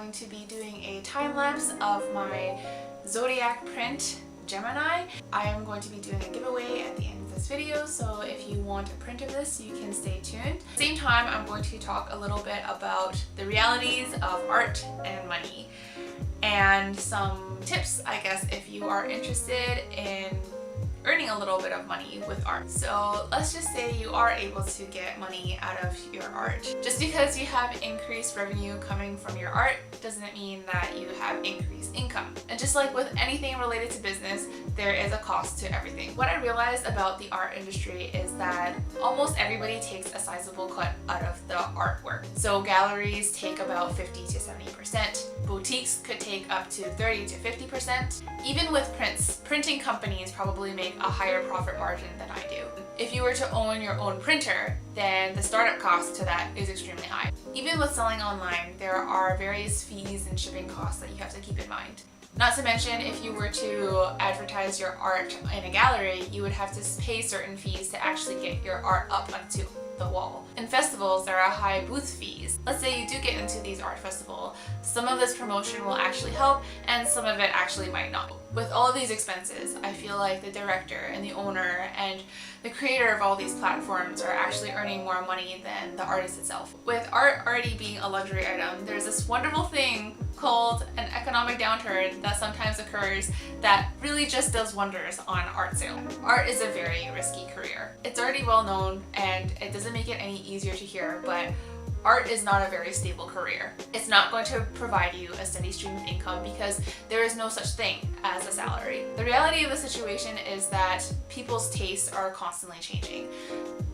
going to be doing a time lapse of my Zodiac print Gemini. I am going to be doing a giveaway at the end of this video, so if you want a print of this, you can stay tuned. At the same time, I'm going to talk a little bit about the realities of art and money and some tips, I guess, if you are interested in earning a little bit of money with art. So let's just say you are able to get money out of your art. Just because you have increased revenue coming from your art doesn't mean that you have increased income. And just like with anything related to business, there is a cost to everything. What I realized about the art industry is that almost everybody takes a sizable cut out of the artwork. So galleries take about 50 to 70%. Boutiques could take up to 30 to 50%. Even with printing companies probably make a higher profit margin than I do. If you were to own your own printer, then the startup cost to that is extremely high. Even with selling online, there are various fees and shipping costs that you have to keep in mind. Not to mention, if you were to advertise your art in a gallery, you would have to pay certain fees to actually get your art up onto the wall. In festivals, there are high booth fees. Let's say you do get into these art festivals, some of this promotion will actually help and some of it actually might not. With all of these expenses, I feel like the director and the owner and the creator of all these platforms are actually earning more money than the artist itself. With art already being a luxury item, there's this wonderful thing called an economic downturn that sometimes occurs that really just does wonders on art sale. Art is a very risky career. It's already well known and it doesn't make it any easier to hear, but art is not a very stable career. It's not going to provide you a steady stream of income because there is no such thing as a salary. The reality of the situation is that people's tastes are constantly changing.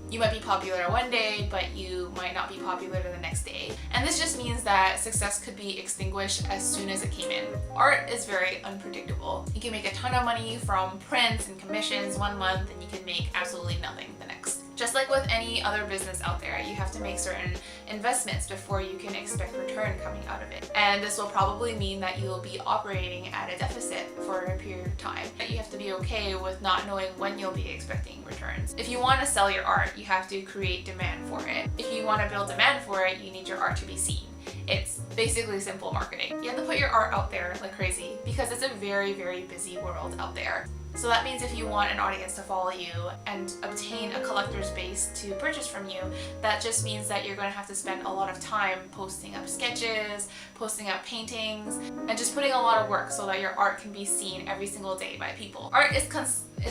You might be popular one day, but you might not be popular the next day. And this just means that success could be extinguished as soon as it came in. Art is very unpredictable. You can make a ton of money from prints and commissions one month, and you can make absolutely nothing the next. Just like with any other business out there, you have to make certain investments before you can expect return coming out of it. And this will probably mean that you will be operating at a deficit for a period of time. You have to be okay with not knowing when you'll be expecting returns. If you want to sell your art, you have to create demand for it. If you want to build demand for it, you need your art to be seen. It's basically simple marketing. You have to put your art out there like crazy because it's a very, very busy world out there. So that means if you want an audience to follow you and obtain a collector's base to purchase from you, that just means that you're going to have to spend a lot of time posting up sketches, posting up paintings, and just putting a lot of work so that your art can be seen every single day by people. Art is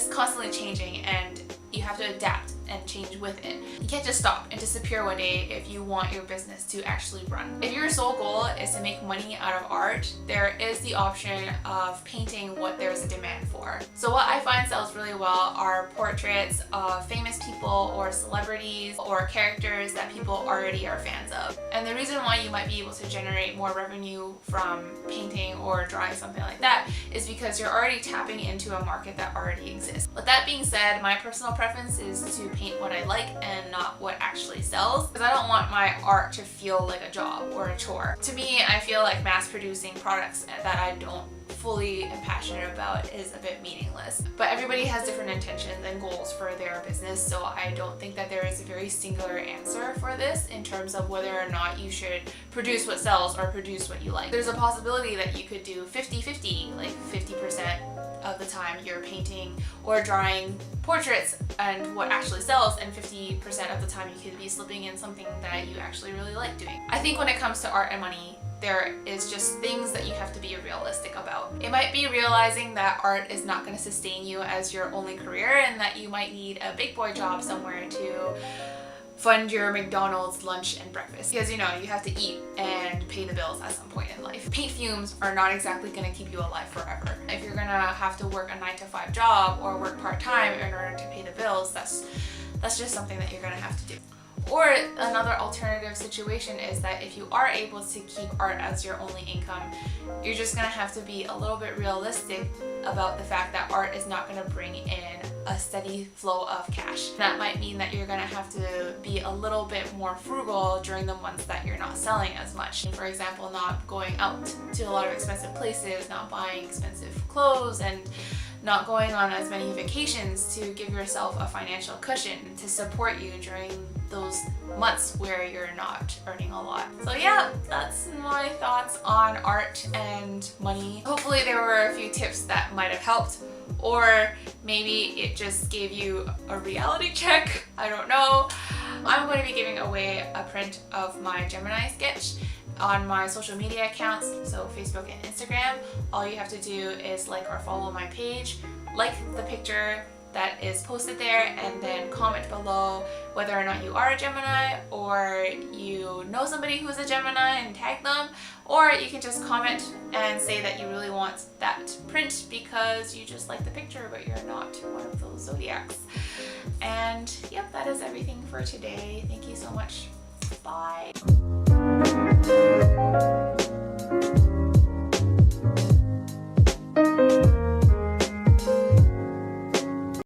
constantly changing and you have to adapt and change with it. You can't just stop and disappear one day if you want your business to actually run. If your sole goal is to make money out of art, there is the option of painting what there's a demand for. So what I find sells really well are portraits of famous people or celebrities or characters that people already are fans of. And the reason why you might be able to generate more revenue from painting or drawing something like that is because you're already tapping into a market that already exists. With that being said, my personal preference is to paint what I like and not what actually sells, because I don't want my art to feel like a job or a chore. To me, I feel like mass producing products that I don't fully am passionate about is a bit meaningless. But everybody has different intentions and goals for their business, so I don't think that there is a very singular answer for this in terms of whether or not you should produce what sells or produce what you like. There's a possibility that you could do 50-50, like 50% of the time you're painting or drawing portraits and what actually sells, and 50% of the time you could be slipping in something that you actually really like doing. I think when it comes to art and money, there is just things that you have to be realistic about. It might be realizing that art is not going to sustain you as your only career and that you might need a big boy job somewhere to fund your McDonald's lunch and breakfast, because you know you have to eat and pay the bills at some point in life. Paint fumes are not exactly going to keep you alive forever. If you're gonna have to work a 9-to-5 job or work part-time in order to pay the bills, that's just something that you're gonna have to do. Or another alternative situation is that if you are able to keep art as your only income, you're just gonna have to be a little bit realistic about the fact that art is not gonna bring in a steady flow of cash. That might mean that you're gonna have to be a little bit more frugal during the months that you're not selling as much. For example, not going out to a lot of expensive places, not buying expensive clothes, and not going on as many vacations to give yourself a financial cushion to support you during those months where you're not earning a lot. So yeah, that's my thoughts on art and money. Hopefully there were a few tips that might have helped, or maybe it just gave you a reality check. I don't know. I'm going to be giving away a print of my Gemini sketch on my social media accounts, so Facebook and Instagram. All you have to do is like or follow my page, like the picture that is posted there, and then comment below whether or not you are a Gemini or you know somebody who's a Gemini and tag them, or you can just comment and say that you really want that print because you just like the picture but you're not one of those zodiacs. And yep, that is everything for today. Thank you so much. Bye.